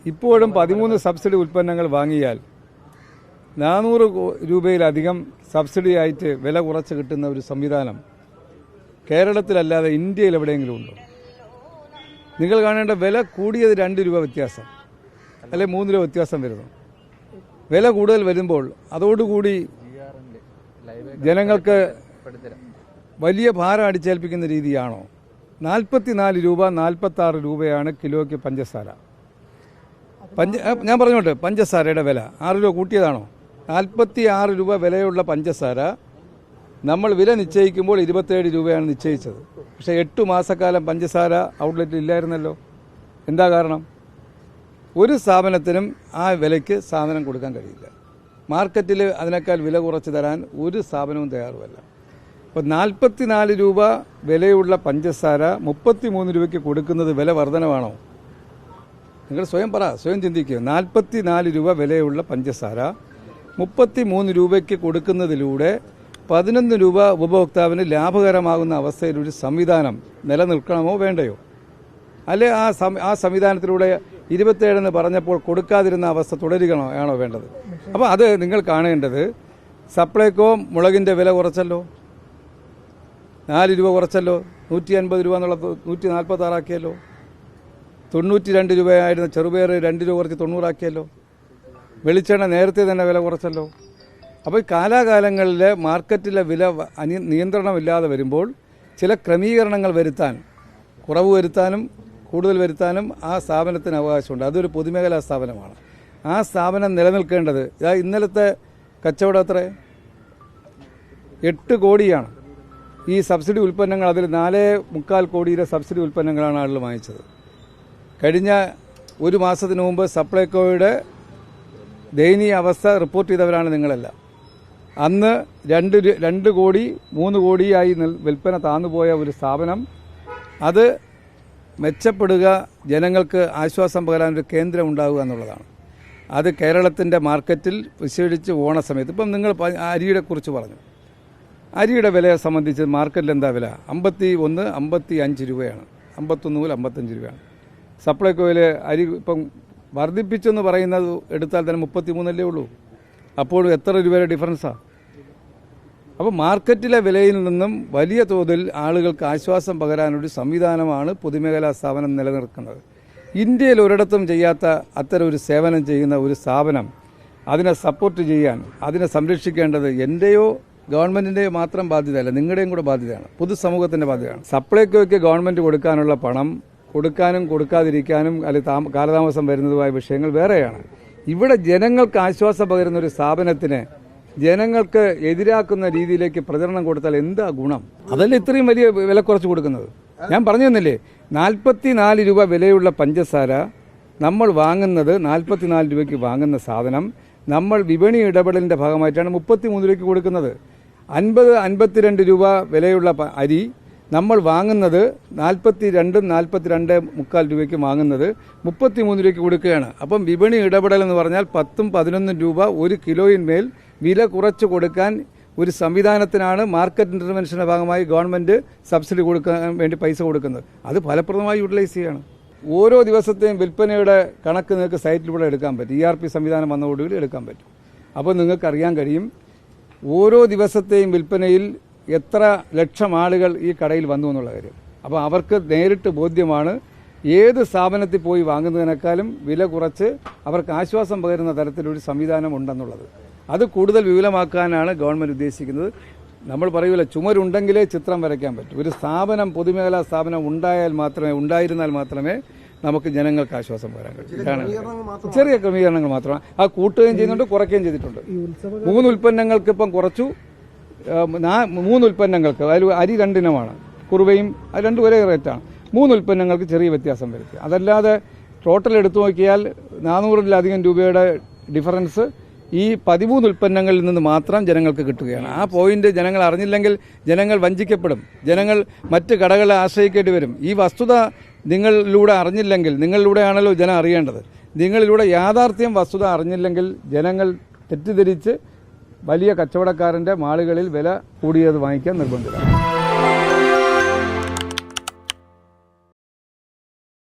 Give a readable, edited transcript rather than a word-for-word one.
ഇപ്പോഴും 13 സബ്സിഡി ഉൽപ്പന്നങ്ങൾ വാങ്ങിയാൽ 400 രൂപയിലധികം സബ്സിഡി ആയിട്ട് വില കുറച്ച് കിട്ടുന്ന ഒരു സംവിധാനം കേരളത്തിലല്ലാതെ ഇന്ത്യയിൽ എവിടെയെങ്കിലും ഉണ്ടോ? നിങ്ങൾ കാണേണ്ട വില കൂടിയത് 2 രൂപ വ്യത്യാസം, അല്ലെ 3 രൂപ വ്യത്യാസം വരുന്നു. വില കൂടുതൽ വരുമ്പോൾ അതോടുകൂടി ജനങ്ങൾക്ക് വലിയ ഭാരം അടിച്ചേൽപ്പിക്കുന്ന രീതിയാണോ? 44 രൂപ 46 രൂപയാണ് കിലോയ്ക്ക് പഞ്ചസാര. ഞാൻ പറഞ്ഞോട്ടെ, പഞ്ചസാരയുടെ വില 6 രൂപ കൂട്ടിയതാണോ? 46 രൂപ വിലയുള്ള പഞ്ചസാര നമ്മൾ വില നിശ്ചയിക്കുമ്പോൾ 27 രൂപയാണ് നിശ്ചയിച്ചത്. പക്ഷേ 8 മാസക്കാലം പഞ്ചസാര ഔട്ട്ലെറ്റിൽ ഇല്ലായിരുന്നല്ലോ. എന്താ കാരണം? ഒരു സ്ഥാപനത്തിനും ആ വിലയ്ക്ക് സാധനം കൊടുക്കാൻ കഴിയില്ല. മാർക്കറ്റിൽ അതിനേക്കാൾ വില കുറച്ച് തരാൻ ഒരു സ്ഥാപനവും തയ്യാറുമല്ല. അപ്പോൾ 44 രൂപ വിലയുള്ള പഞ്ചസാര 33 രൂപയ്ക്ക് കൊടുക്കുന്നത് വില വർധനമാണോ? നിങ്ങൾ സ്വയം ചിന്തിക്കുക. 44 രൂപ വിലയുള്ള പഞ്ചസാര 33 രൂപയ്ക്ക് കൊടുക്കുന്നതിലൂടെ 11 രൂപ ഉപഭോക്താവിന് ലാഭകരമാകുന്ന അവസ്ഥയിൽ ഒരു സംവിധാനം നിലനിൽക്കണമോ വേണ്ടയോ? അല്ലെ ആ സംവിധാനത്തിലൂടെ 27 എന്ന് പറഞ്ഞപ്പോൾ കൊടുക്കാതിരുന്ന അവസ്ഥ തുടരുകയാണോ ആണോ വേണ്ടത്? അപ്പോൾ അത് നിങ്ങൾ കാണേണ്ടത്, സപ്ലൈകോ മുളകിൻ്റെ വില കുറച്ചല്ലോ, 4 രൂപ കുറച്ചല്ലോ, 150 രൂപ എന്നുള്ള 146 ആക്കിയല്ലോ. 92 രൂപയായിരുന്ന ചെറുപയർ 2 രൂപ കുറച്ച് 90 ആക്കിയല്ലോ. വെളിച്ചെണ്ണ നേരത്തെ തന്നെ വില കുറച്ചല്ലോ. അപ്പോൾ കാലാകാലങ്ങളിൽ മാർക്കറ്റിലെ വില നിയന്ത്രണമില്ലാതെ വരുമ്പോൾ ചില ക്രമീകരണങ്ങൾ വരുത്താൻ, കുറവ് വരുത്താനും കൂടുതൽ വരുത്താനും ആ സ്ഥാപനത്തിന് അവകാശമുണ്ട്. അതൊരു പൊതുമേഖലാ സ്ഥാപനമാണ്. ആ സ്ഥാപനം നിലനിൽക്കേണ്ടത്, ഇന്നലത്തെ കച്ചവടം എത്ര? 8 കോടിയാണ് ഈ സബ്സിഡി ഉൽപ്പന്നങ്ങൾ. അതിൽ 4.25 കോടിയുടെ സബ്സിഡി ഉൽപ്പന്നങ്ങളാണ് ആളുകൾ വാങ്ങിച്ചത്. കഴിഞ്ഞ ഒരു മാസത്തിന് മുമ്പ് സപ്ലൈകോയുടെ ദയനീയ അവസ്ഥ റിപ്പോർട്ട് ചെയ്തവരാണ് നിങ്ങളെല്ലാം. അന്ന് 2 കോടി 3 കോടിയായി വിൽപ്പന താന്നുപോയ ഒരു സ്ഥാപനം, അത് മെച്ചപ്പെടുക, ജനങ്ങൾക്ക് ആശ്വാസം പകരാനൊരു കേന്ദ്രം ഉണ്ടാവുക എന്നുള്ളതാണ്. അത് കേരളത്തിൻ്റെ മാർക്കറ്റിൽ വിശേഷിച്ച് ഓണസമയത്ത്, ഇപ്പം നിങ്ങൾ അരിയുടെ കുറിച്ച് പറഞ്ഞു. അരിയുടെ വിലയെ സംബന്ധിച്ച് മാർക്കറ്റിൽ എന്താ വില? 51, 55 രൂപയാണ്. 51 മുതൽ 55 രൂപയാണ്. സപ്ലൈകോയിൽ അരി ഇപ്പം വർദ്ധിപ്പിച്ചെന്ന് പറയുന്നത് എടുത്താൽ തന്നെ 33 ഉള്ളൂ. അപ്പോഴും എത്ര രൂപയുടെ ഡിഫറൻസാണ്? അപ്പോൾ മാർക്കറ്റിലെ വിലയിൽ നിന്നും വലിയ തോതിൽ ആളുകൾക്ക് ആശ്വാസം പകരാനൊരു സംവിധാനമാണ് പൊതുമേഖലാ സ്ഥാപനം നിലനിർത്തുന്നത്. ഇന്ത്യയിൽ ഒരിടത്തും ചെയ്യാത്ത അത്തരം ഒരു സേവനം ചെയ്യുന്ന ഒരു സ്ഥാപനം, അതിനെ സപ്പോർട്ട് ചെയ്യാൻ, അതിനെ സംരക്ഷിക്കേണ്ടത് എൻ്റെയോ ഗവൺമെൻറ്റിൻ്റെയോ മാത്രം ബാധ്യതയല്ല, നിങ്ങളുടെയും കൂടെ ബാധ്യതയാണ്, പൊതുസമൂഹത്തിൻ്റെ ബാധ്യതയാണ്. സപ്ലൈകോയ്ക്ക് ഗവൺമെൻറ് കൊടുക്കാനുള്ള പണം കൊടുക്കാനും കൊടുക്കാതിരിക്കാനും അല്ലെങ്കിൽ കാലതാമസം വരുന്നതുമായ വിഷയങ്ങൾ വേറെയാണ്. ഇവിടെ ജനങ്ങൾക്ക് ആശ്വാസം പകരുന്ന ഒരു സ്ഥാപനത്തിന് ജനങ്ങൾക്ക് എതിരാക്കുന്ന രീതിയിലേക്ക് പ്രചരണം കൊടുത്താൽ എന്താ ഗുണം? അതല്ല ഇത്രയും വലിയ വില കുറച്ച് കൊടുക്കുന്നത്. ഞാൻ പറഞ്ഞു തന്നില്ലേ, 44 രൂപ വിലയുള്ള പഞ്ചസാര നമ്മൾ വാങ്ങുന്നത്, 44 രൂപയ്ക്ക് വാങ്ങുന്ന സാധനം നമ്മൾ വിപണി ഇടപെടലിൻ്റെ ഭാഗമായിട്ടാണ് 33 രൂപയ്ക്ക് കൊടുക്കുന്നത്. 52 രൂപ വിലയുള്ള അരി നമ്മൾ വാങ്ങുന്നത് 42.45 രൂപയ്ക്ക് വാങ്ങുന്നത് 33 രൂപയ്ക്ക് കൊടുക്കുകയാണ്. അപ്പം വിപണി ഇടപെടൽ എന്ന് പറഞ്ഞാൽ 10ഉം 11 രൂപ ഒരു കിലോയിന്മേൽ വില കുറച്ച് കൊടുക്കാൻ ഒരു സംവിധാനത്തിനാണ് മാർക്കറ്റ് ഇന്റർവെൻഷന്റെ ഭാഗമായി ഗവൺമെന്റ് സബ്സിഡി കൊടുക്കാൻ വേണ്ടി പൈസ കൊടുക്കുന്നത്. അത് ഫലപ്രദമായി യൂട്ടിലൈസ് ചെയ്യാണ്. ഓരോ ദിവസത്തെയും വിൽപ്പനയുടെ കണക്ക് നിങ്ങൾക്ക് സൈറ്റിലൂടെ എടുക്കാൻ പറ്റും. ERP സംവിധാനം വന്നതോടുകൂടി എടുക്കാൻ പറ്റും. അപ്പോൾ നിങ്ങൾക്ക് അറിയാൻ കഴിയും ഓരോ ദിവസത്തെയും വിൽപ്പനയിൽ എത്ര ലക്ഷം ആളുകൾ ഈ കടയിൽ വന്നു എന്നുള്ള കാര്യം. അപ്പോൾ അവർക്ക് നേരിട്ട് ബോധ്യമാണ് ഏത് സ്ഥാപനത്തിൽ പോയി വാങ്ങുന്നതിനേക്കാളും വില കുറച്ച് അവർക്ക് ആശ്വാസം പകരുന്ന തരത്തിലൊരു സംവിധാനം ഉണ്ടെന്നുള്ളത്. അത് കൂടുതൽ വിപുലമാക്കാനാണ് ഗവൺമെൻറ് ഉദ്ദേശിക്കുന്നത്. നമ്മൾ പറയൂല, ചുമരുണ്ടെങ്കിലേ ചിത്രം വരയ്ക്കാൻ പറ്റൂ. ഒരു സ്ഥാപനം, പൊതുമേഖലാ സ്ഥാപനം ഉണ്ടായിരുന്നാൽ മാത്രമേ നമുക്ക് ജനങ്ങൾക്ക് ആശ്വാസം വരാൻ കഴിയും. ചെറിയ ക്രമീകരണങ്ങൾ മാത്രമാണ്. ആ കൂട്ടുകയും ചെയ്യുന്നുണ്ട്, കുറയ്ക്കുകയും ചെയ്തിട്ടുണ്ട്. 3 ഉൽപ്പന്നങ്ങൾക്ക് ഇപ്പം കുറച്ചു. 3 ഉൽപ്പന്നങ്ങൾക്ക്, അതിൽ അരി 2 ഇനമാണ്, കുറുവയും 2 ഒരേ റേറ്റാണ്. 3 ഉൽപ്പന്നങ്ങൾക്ക് ചെറിയ വ്യത്യാസം വരുത്തി. അതല്ലാതെ ടോട്ടൽ എടുത്തു നോക്കിയാൽ 400-ലധികം രൂപയുടെ ഡിഫറൻസ് ഈ 13 ഉൽപ്പന്നങ്ങളിൽ നിന്ന് മാത്രം ജനങ്ങൾക്ക് കിട്ടുകയാണ്. ആ പോയിന്റ് ജനങ്ങൾ അറിഞ്ഞില്ലെങ്കിൽ ജനങ്ങൾ വഞ്ചിക്കപ്പെടും. ജനങ്ങൾ മറ്റ് കടകളെ ആശ്രയിക്കേണ്ടി വരും. ഈ വസ്തുത നിങ്ങളിലൂടെ അറിഞ്ഞില്ലെങ്കിൽ, നിങ്ങളിലൂടെയാണല്ലോ ജനം അറിയേണ്ടത്, നിങ്ങളിലൂടെ യാഥാർത്ഥ്യം വസ്തുത അറിഞ്ഞില്ലെങ്കിൽ ജനങ്ങൾ തെറ്റിദ്ധരിച്ച് വലിയ കച്ചവടക്കാരൻ്റെ മാളുകളിൽ വില കൂടിയത് വാങ്ങിക്കാൻ നിർബന്ധിതരാണ്.